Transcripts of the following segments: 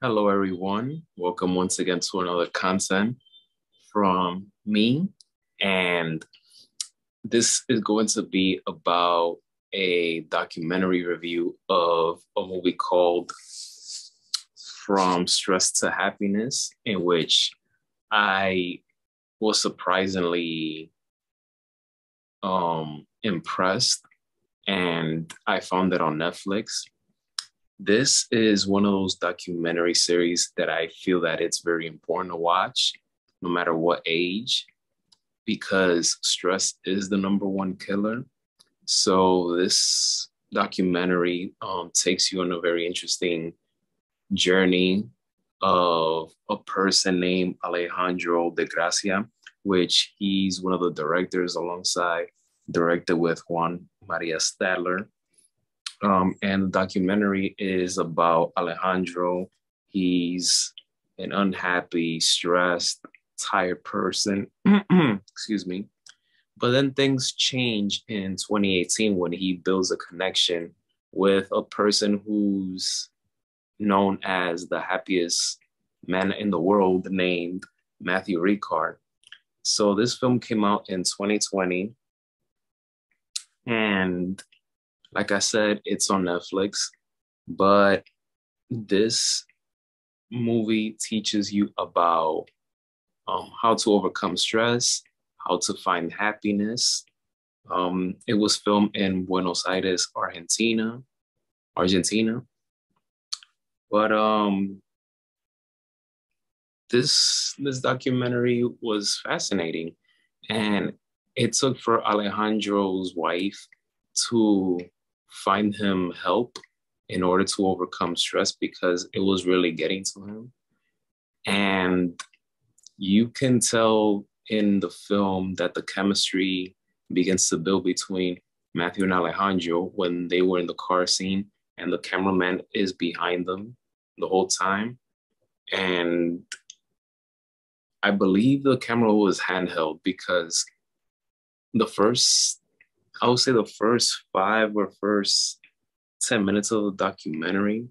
Hello, everyone. Welcome once again to another content from me. And this is going to be about a documentary review of a movie called From Stress to Happiness, in which I was surprisingly impressed, and I found it on Netflix. This is one of those documentary series that I feel that it's very important to watch, no matter what age, because stress is the number one killer. So this documentary takes you on a very interesting journey of a person named Alejandro de Gracia, which he's one of the directors alongside, directed with Juan Maria Stadler. And the documentary is about Alejandro. He's an unhappy, stressed, tired person. Excuse me. But then things change in 2018 when he builds a connection with a person who's known as the happiest man in the world named Matthew Ricard. So this film came out in 2020. And like I said, it's on Netflix, but this movie teaches you about how to overcome stress, how to find happiness. It was filmed in Buenos Aires, Argentina. But this documentary was fascinating, and it took for Alejandro's wife to find him help in order to overcome stress because it was really getting to him. And you can tell in the film that the chemistry begins to build between Matthew and Alejandro when they were in the car scene and the cameraman is behind them the whole time. And I believe the camera was handheld because the first, I would say the first 10 minutes of the documentary,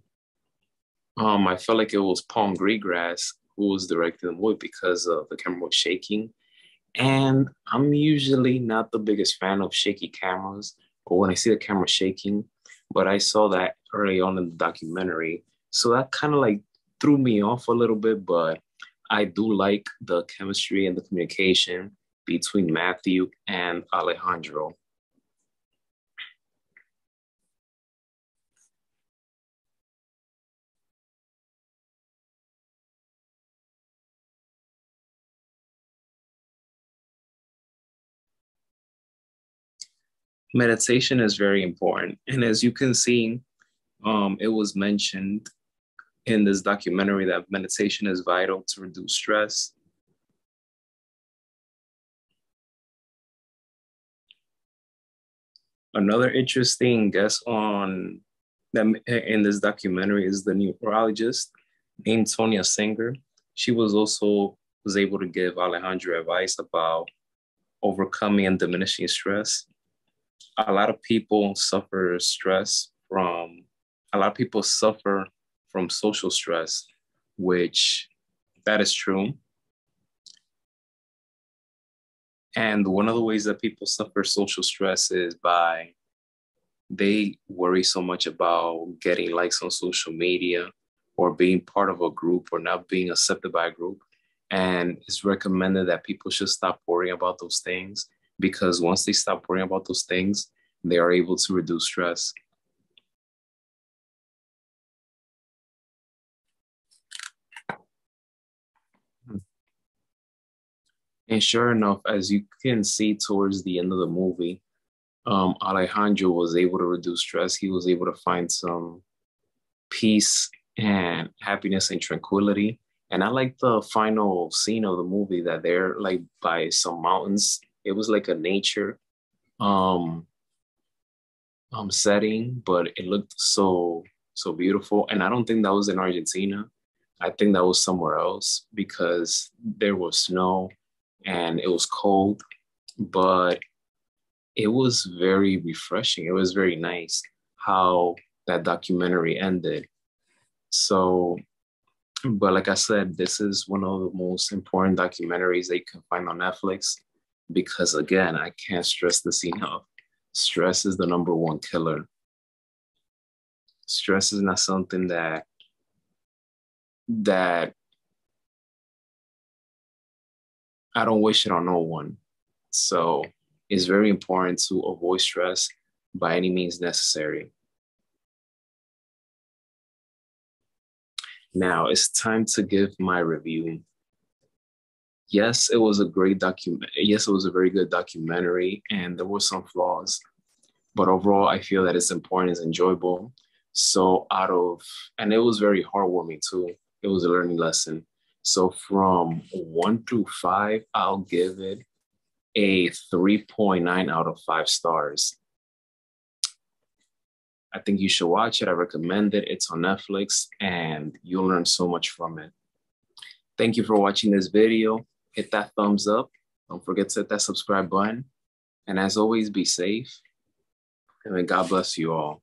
I felt like it was Paul Greengrass who was directing the movie because the camera was shaking. And I'm usually not the biggest fan of shaky cameras or when I see the camera shaking, but I saw that early on in the documentary. So that kind of like threw me off a little bit, but I do like the chemistry and the communication between Matthew and Alejandro. Meditation is very important. And as you can see, it was mentioned in this documentary that meditation is vital to reduce stress. Another interesting guest on them in this documentary is the neurologist named Tonya Singer. She was able to give Alejandro advice about overcoming and diminishing stress. A lot of people suffer stress from a lot of people suffer from social stress, which that is true. And one of the ways that people suffer social stress is by they worry so much about getting likes on social media or being part of a group or not being accepted by a group. And it's recommended that people should stop worrying about those things because once they stop worrying about those things, they are able to reduce stress. And sure enough, as you can see towards the end of the movie, Alejandro was able to reduce stress. He was able to find some peace and happiness and tranquility. And I like the final scene of the movie that they're like by some mountains. It was like a nature um setting, but it looked so beautiful. And I don't think that was in Argentina. I think that was somewhere else because there was snow and it was cold, but it was very refreshing. It was very nice how that documentary ended. So But like I said, this is one of the most important documentaries that you can find on Netflix because, again, I can't stress this enough. Stress is the number one killer. Stress is not something that I don't wish it on no one. So it's very important to avoid stress by any means necessary. Now it's time to give my review. Yes, it was a great document. Yes, it was a very good documentary, and there were some flaws. But overall, I feel that it's important, it's enjoyable. So and it was very heartwarming too. It was a learning lesson. So from 1 through 5, I'll give it a 3.9 out of 5 stars. I think you should watch it. I recommend it. It's on Netflix and you'll learn so much from it. Thank you for watching this video. Hit that thumbs up. Don't forget to hit that subscribe button. And as always, be safe. And may God bless you all.